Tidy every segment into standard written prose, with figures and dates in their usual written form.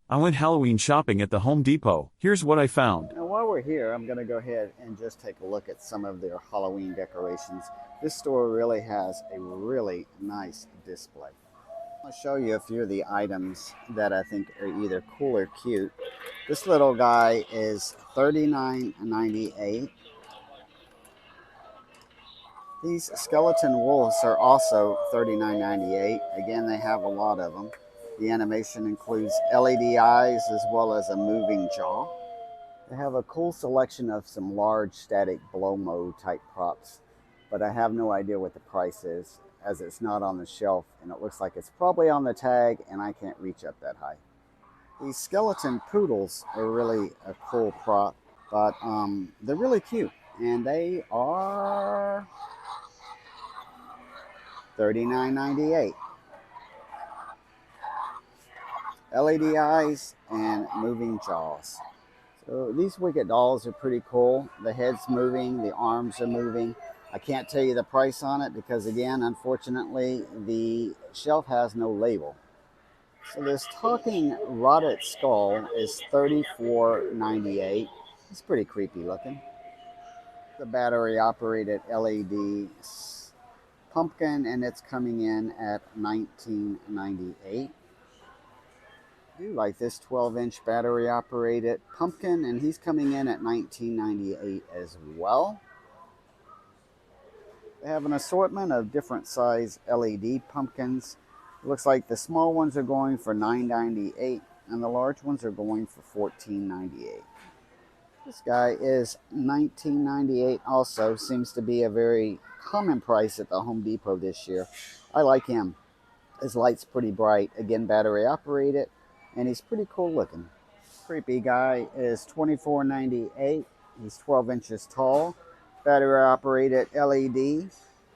I went Halloween shopping at the Home Depot. Here's what I found. Now while we're here, I'm going to go ahead and just take a look at some of their Halloween decorations. This store really has a really nice display. I'll show you a few of the items that I think are either cool or cute. This little guy is $39.98. These skeleton wolves are also $39.98. Again, they have a lot of them. The animation includes LED eyes as well as a moving jaw. They have a cool selection of some large static blow mold type props, but I have no idea what the price is as it's not on the shelf and it looks like it's probably on the tag and I can't reach up that high. These skeleton poodles are really a cool prop, but they're really cute and they are $39.98. LED eyes and moving jaws. So these Wicked dolls are pretty cool. The head's moving, the arms are moving. I can't tell you the price on it because again, unfortunately, the shelf has no label. So this talking rotted skull is $34.98. It's pretty creepy looking. The battery operated LED pumpkin and it's coming in at $19.98. I do like this 12-inch battery operated pumpkin and he's coming in at $19.98 as well. They have an assortment of different size LED pumpkins. It looks like the small ones are going for $9.98 and the large ones are going for $14.98. This guy is $19.98 also. Seems to be a very common price at the Home Depot this year. I like him. His light's pretty bright. Again, battery operated and he's pretty cool looking. Creepy guy is $24.98. He's 12 inches tall. Battery operated LED.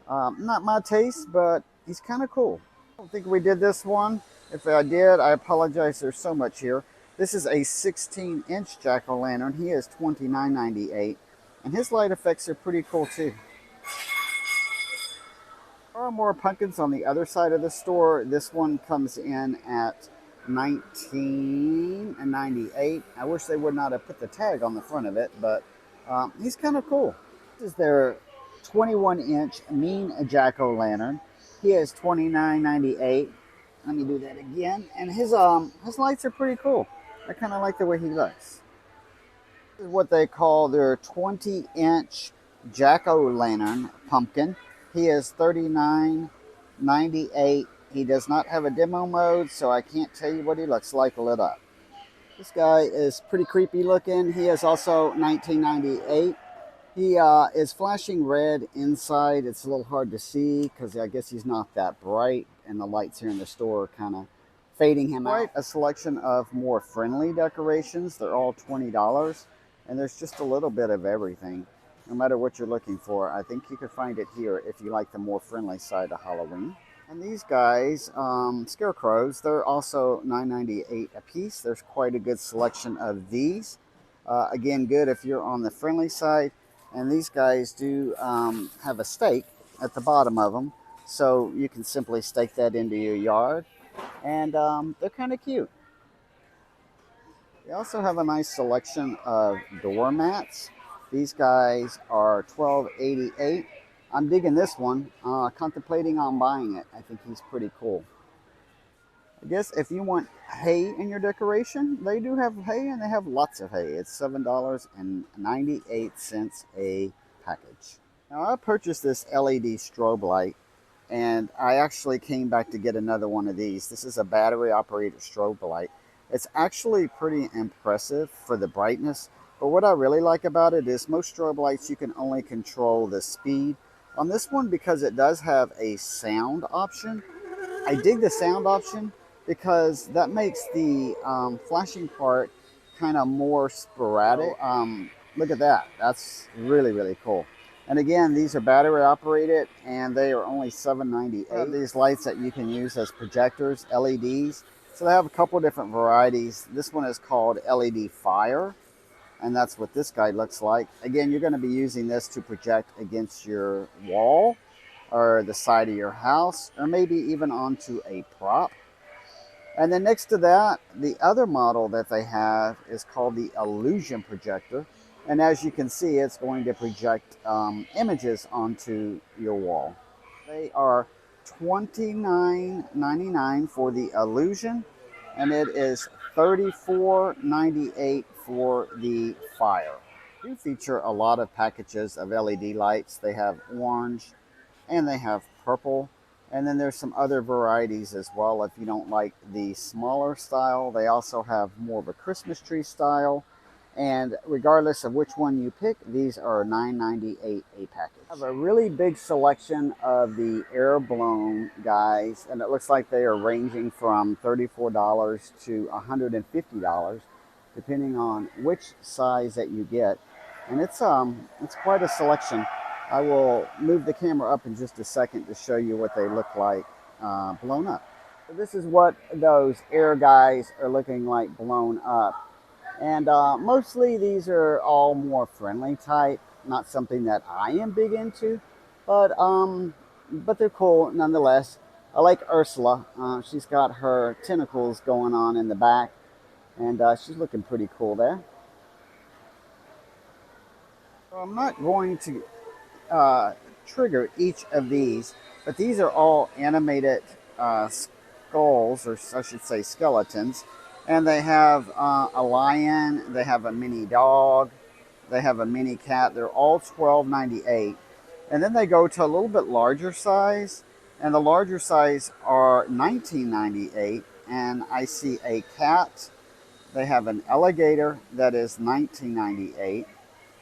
Not my taste, but he's kind of cool. I don't think we did this one. If I did, I apologize. There's so much here. This is a 16-inch jack-o'-lantern. He is $29.98. And his light effects are pretty cool too. There are more pumpkins on the other side of the store. This one comes in at $19.98. I wish they would not have put the tag on the front of it, but he's kind of cool. This is their 21-inch mean jack-o'-lantern. He is $29.98. Let me do that again. And his lights are pretty cool. I kind of like the way he looks. This is what they call their 20-inch jack-o'-lantern pumpkin. He is $39.98. He does not have a demo mode, so I can't tell you what he looks like lit up. This guy is pretty creepy looking. He is also $19.98. He is flashing red inside. It's a little hard to see because I guess he's not that bright, and the lights here in the store are kind of fading him out. A selection of more friendly decorations. They're all $20, and there's just a little bit of everything. No matter what you're looking for, I think you could find it here if you like the more friendly side of Halloween. And these guys, scarecrows, they're also $9.98 a piece. There's quite a good selection of these. Again, good if you're on the friendly side. And these guys do have a stake at the bottom of them, so you can simply stake that into your yard. And they're kind of cute. They also have a nice selection of doormats. These guys are $12.88. I'm digging this one, contemplating on buying it. I think he's pretty cool. I guess if you want hay in your decoration, they do have hay and they have lots of hay. It's $7.98 a package. Now I purchased this LED strobe light and I actually came back to get another one of these. This is a battery operated strobe light. It's actually pretty impressive for the brightness, but what I really like about it is most strobe lights you can only control the speed. On this one, because it does have a sound option, I dig the sound option because that makes the flashing part kind of more sporadic. Look at that. That's really, really cool. And again, these are battery operated and they are only $7.98. These lights that you can use as projectors, LEDs. So they have a couple different varieties. This one is called LED Fire, and that's what this guy looks like. Again, you're going to be using this to project against your wall or the side of your house, or maybe even onto a prop. And then next to that, the other model that they have is called the Illusion Projector. And as you can see, it's going to project images onto your wall. They are $29.99 for the Illusion, and it is $34.98 for the Fire. They do feature a lot of packages of LED lights. They have orange and they have purple. And then there's some other varieties as well. If you don't like the smaller style, they also have more of a Christmas tree style. And regardless of which one you pick, these are $9.98 a package. I have a really big selection of the air blown guys, and it looks like they are ranging from $34 to $150, depending on which size that you get. And it's quite a selection. I will move the camera up in just a second to show you what they look like blown up. So this is what those air guys are looking like blown up. And mostly these are all more friendly type, not something that I am big into, but they're cool nonetheless. I like Ursula. She's got her tentacles going on in the back, and she's looking pretty cool there. So I'm not going to trigger each of these, but these are all animated skulls, or I should say skeletons, and they have a lion, they have a mini dog, they have a mini cat. They're all $12.98, and then they go to a little bit larger size, and the larger size are $19.98. And I see a cat. They have an alligator that is $19.98.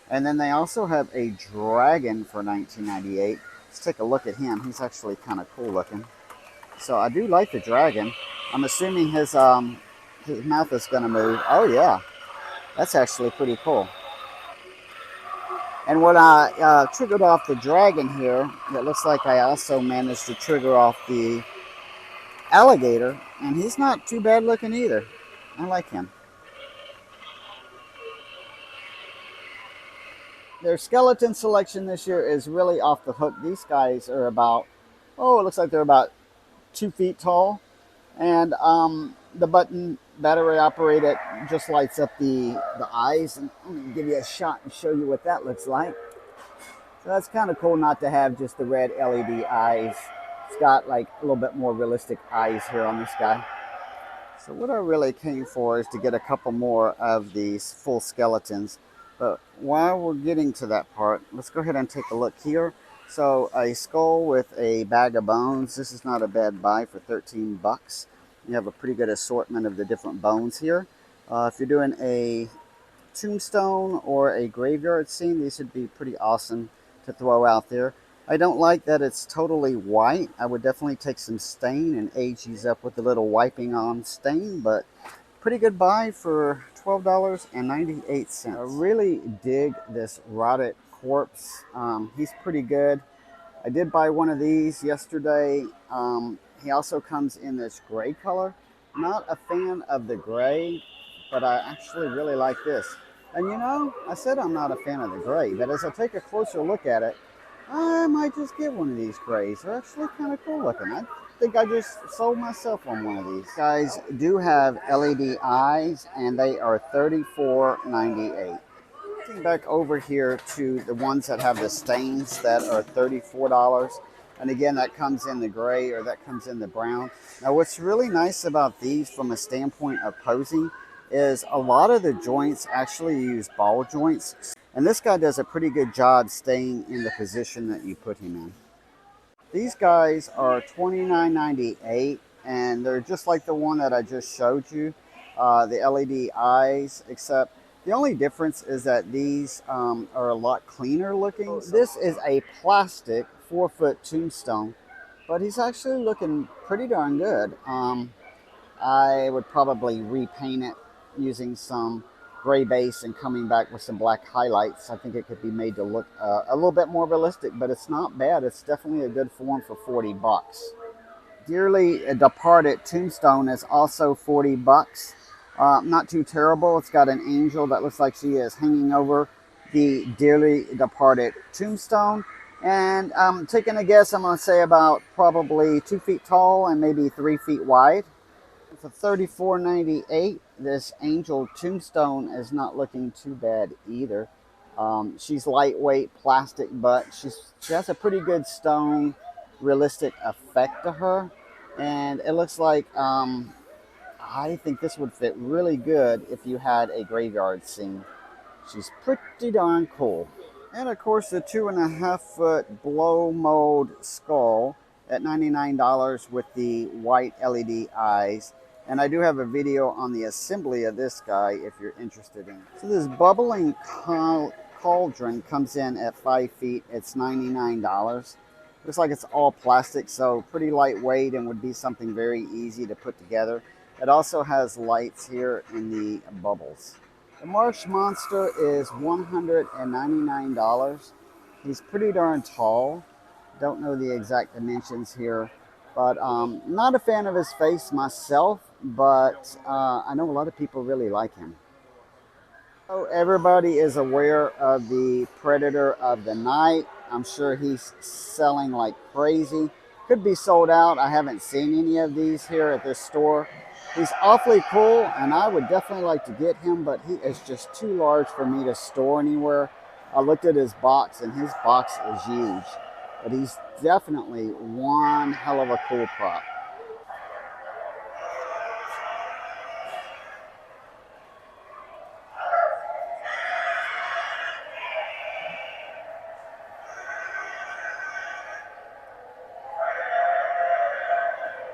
And then they also have a dragon for $19.98. Let's take a look at him. He's actually kind of cool looking. So I do like the dragon. I'm assuming his mouth is going to move. Oh yeah, that's actually pretty cool. And when I triggered off the dragon here, it looks like I also managed to trigger off the alligator. And he's not too bad looking either. I like him. Their skeleton selection this year is really off the hook. These guys are about, it looks like they're about 2 feet tall. And the button, battery operated, just lights up the eyes. And I'm going to give you a shot and show you what that looks like. So that's kind of cool not to have just the red LED eyes. It's got like a little bit more realistic eyes here on this guy. So what I really came for is to get a couple more of these full skeletons. But while we're getting to that part, let's go ahead and take a look here. So a skull with a bag of bones. This is not a bad buy for 13 bucks. You have a pretty good assortment of the different bones here. If you're doing a tombstone or a graveyard scene, these would be pretty awesome to throw out there. I don't like that it's totally white. I would definitely take some stain and age these up with a little wiping on stain, but pretty good buy for $12.98. I really dig this rotted corpse. He's pretty good. I did buy one of these yesterday. He also comes in this gray color. Not a fan of the gray, but I actually really like this. And you know, I said I'm not a fan of the gray, but as I take a closer look at it, I might just get one of these grays. They're actually kind of cool looking. I think I just sold myself on one of these. Guys do have LED eyes, and they are $34.98. Back over here to the ones that have the stains that are $34. And again, that comes in the gray, or that comes in the brown. Now what's really nice about these from a standpoint of posing is a lot of the joints actually use ball joints. And this guy does a pretty good job staying in the position that you put him in. These guys are $29.98, and they're just like the one that I just showed you, the LED eyes, except the only difference is that these are a lot cleaner looking. This is a plastic 4-foot tombstone, but he's actually looking pretty darn good. I would probably repaint it using some gray base and coming back with some black highlights. I think it could be made to look a little bit more realistic, but it's not bad. It's definitely a good form for 40 bucks. Dearly Departed Tombstone is also 40 bucks. Not too terrible. It's got an angel that looks like she is hanging over the Dearly Departed Tombstone. And taking a guess, I'm going to say about probably 2 feet tall and maybe 3 feet wide. For $34.98, this angel tombstone is not looking too bad either. She's lightweight plastic, but she has a pretty good stone realistic effect to her. And it looks like I think this would fit really good if you had a graveyard scene. She's pretty darn cool. And of course the 2.5-foot blow mold skull at $99 with the white LED eyes. And I do have a video on the assembly of this guy if you're interested in it. So this bubbling cauldron comes in at 5 feet. It's $99. Looks like it's all plastic, so pretty lightweight and would be something very easy to put together. It also has lights here in the bubbles. The Marsh Monster is $199. He's pretty darn tall. Don't know the exact dimensions here, but not a fan of his face myself, but I know a lot of people really like him. So everybody is aware of the Predator of the Night. I'm sure he's selling like crazy. Could be sold out. I haven't seen any of these here at this store. He's awfully cool, and I would definitely like to get him, but he is just too large for me to store anywhere. I looked at his box, and his box is huge. But he's definitely one hell of a cool prop.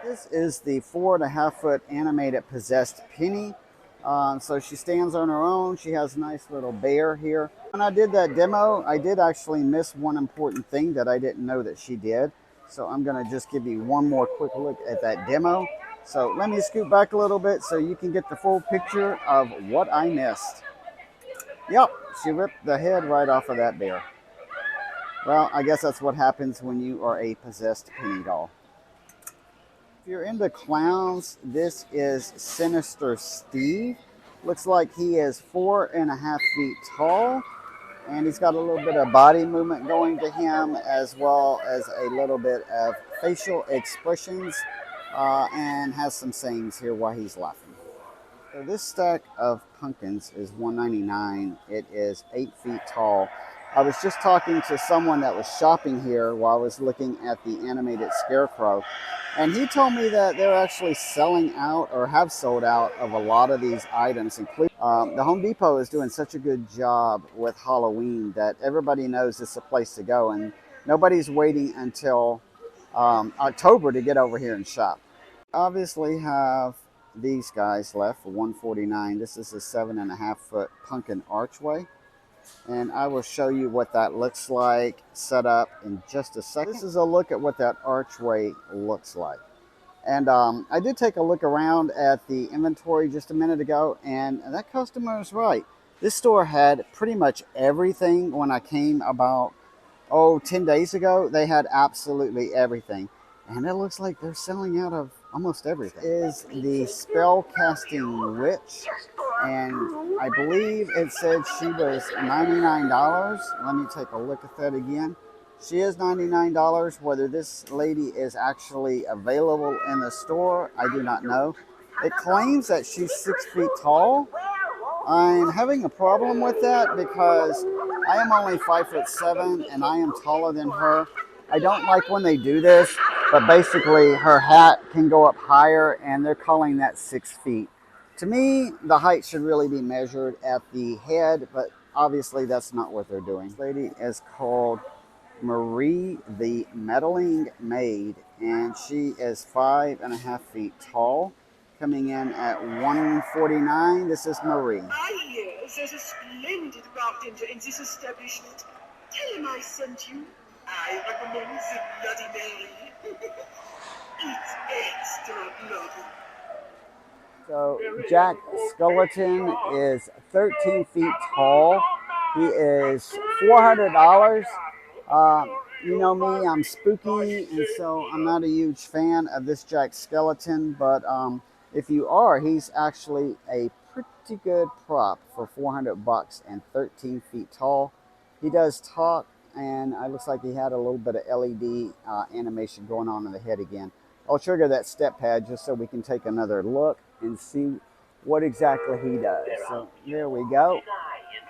This is the 4.5-foot animated possessed Penny. So she stands on her own. She has a nice little bear here. When I did that demo, I did actually miss one important thing that I didn't know that she did. So I'm going to just give you one more quick look at that demo. So let me scoot back a little bit so you can get the full picture of what I missed. Yep, she ripped the head right off of that bear. Well, I guess that's what happens when you are a possessed Penny doll. If you're into clowns, this is Sinister Steve. Looks like he is 4.5 feet tall, and he's got a little bit of body movement going to him, as well as a little bit of facial expressions, and has some sayings here while he's laughing. So this stack of pumpkins is $199. It is 8 feet tall. I was just talking to someone that was shopping here while I was looking at the animated scarecrow, and he told me that they're actually selling out or have sold out of a lot of these items. Including the Home Depot is doing such a good job with Halloween that everybody knows it's a place to go, and nobody's waiting until October to get over here and shop. Obviously have these guys left for $149. This is a 7.5-foot pumpkin archway. And I will show you what that looks like set up in just a second. This is a look at what that archway looks like. And I did take a look around at the inventory just a minute ago, and that customer is right. This store had pretty much everything when I came about, 10 days ago. They had absolutely everything. And it looks like they're selling out of almost everything. This is the spell casting witch. And I believe it said she was $99. Let me take a look at that again. She is $99. Whether this lady is actually available in the store, I do not know. It claims that she's 6 feet tall. I'm having a problem with that because I am only 5'7" and I am taller than her. I don't like when they do this, but basically her hat can go up higher, and they're calling that 6 feet. To me, the height should really be measured at the head, but obviously that's not what they're doing. This lady is called Marie the Meddling Maid, and she is 5.5 feet tall, coming in at $149. This is Marie. I hear there's a splendid bartender in this establishment. Tell him I sent you. I recommend the Bloody Mary. It's extra bloody. So Jack Skeleton is 13 feet tall. He is $400. You know me, I'm spooky, and so I'm not a huge fan of this Jack Skeleton, but if you are, he's actually a pretty good prop for $400 and 13 feet tall. He does talk, and it looks like he had a little bit of LED animation going on in the head again. I'll trigger that step pad just so we can take another look and see what exactly he does. So there we go.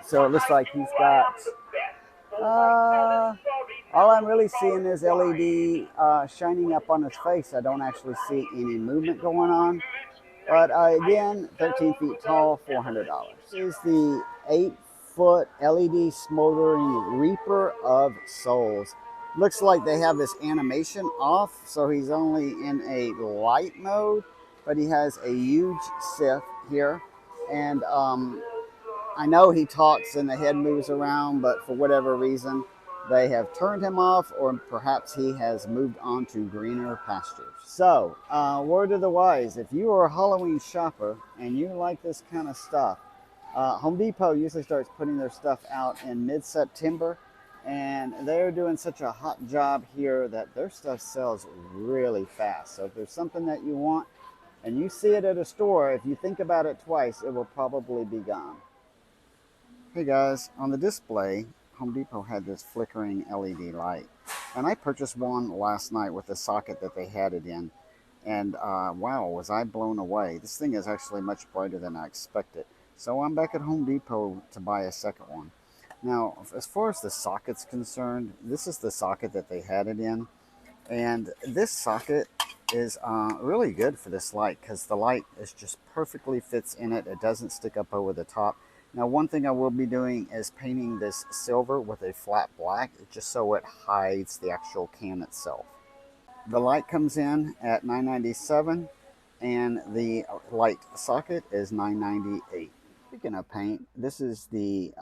So it looks like he's got, all I'm really seeing is LED shining up on his face. I don't actually see any movement going on. But again, 13 feet tall, $400. This is the 8-foot LED smoldering Reaper of Souls. Looks like they have this animation off, so he's only in a light mode, but he has a huge Sith here. And I know he talks and the head moves around, but for whatever reason, they have turned him off, or perhaps he has moved on to greener pastures. So, word of the wise, if you are a Halloween shopper and you like this kind of stuff, Home Depot usually starts putting their stuff out in mid-September, and they're doing such a hot job here that their stuff sells really fast. So if there's something that you want and you see it at a store, if you think about it twice, it will probably be gone. Hey guys, on the display, Home Depot had this flickering LED light, and I purchased one last night with the socket that they had it in, and wow, was I blown away. This thing is actually much brighter than I expected. So I'm back at Home Depot to buy a second one. Now, as far as the socket's concerned, this is the socket that they had it in, and this socket is really good for this light because the light is just perfectly fits in it. It doesn't stick up over the top. Now, one thing I will be doing is painting this silver with a flat black, just so it hides the actual can itself. The light comes in at $9.97, and the light socket is $9.98. Speaking of paint, this is the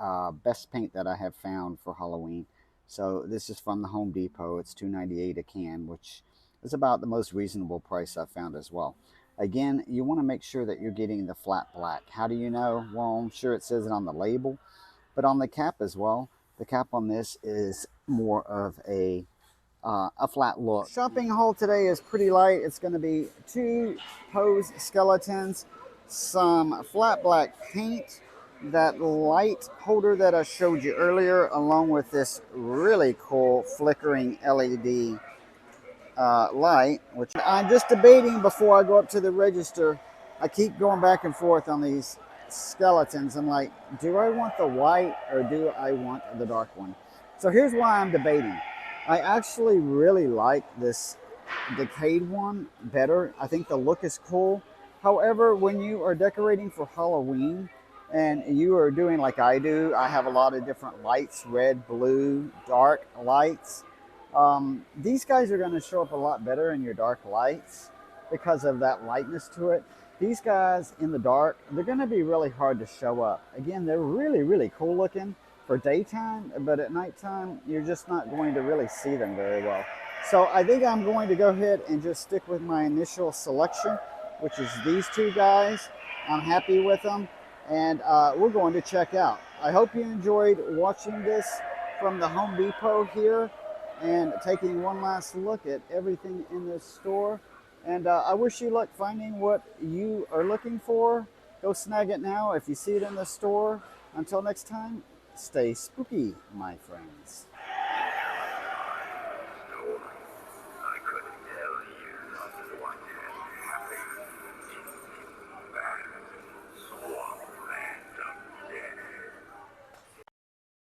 best paint that I have found for Halloween. So this is from the Home Depot. It's $2.98 a can, which is about the most reasonable price I've found as well. Again, you want to make sure that you're getting the flat black. How do you know? Well, I'm sure it says it on the label, but on the cap as well. The cap on this is more of a flat look. Shopping haul today is pretty light. It's going to be 2 pose skeletons, some flat black paint, that light holder that I showed you earlier, along with this really cool flickering LED light, which I'm just debating before I go up to the register. I keep going back and forth on these skeletons. I'm like, do I want the white or do I want the dark one? So here's why I'm debating. I actually really like this decayed one better. I think the look is cool. However, when you are decorating for Halloween and you are doing like I do, I have a lot of different lights, red, blue, dark lights. These guys are going to show up a lot better in your dark lights because of that lightness to it. These guys in the dark, they're going to be really hard to show up. Again, they're really, really cool looking for daytime, but at nighttime, you're just not going to really see them very well. So I think I'm going to go ahead and just stick with my initial selection, which is these 2 guys. I'm happy with them, and we're going to check out. I hope you enjoyed watching this from the Home Depot here and taking one last look at everything in this store. And I wish you luck finding what you are looking for. Go snag it now if you see it in the store. Until next time, stay spooky, my friends.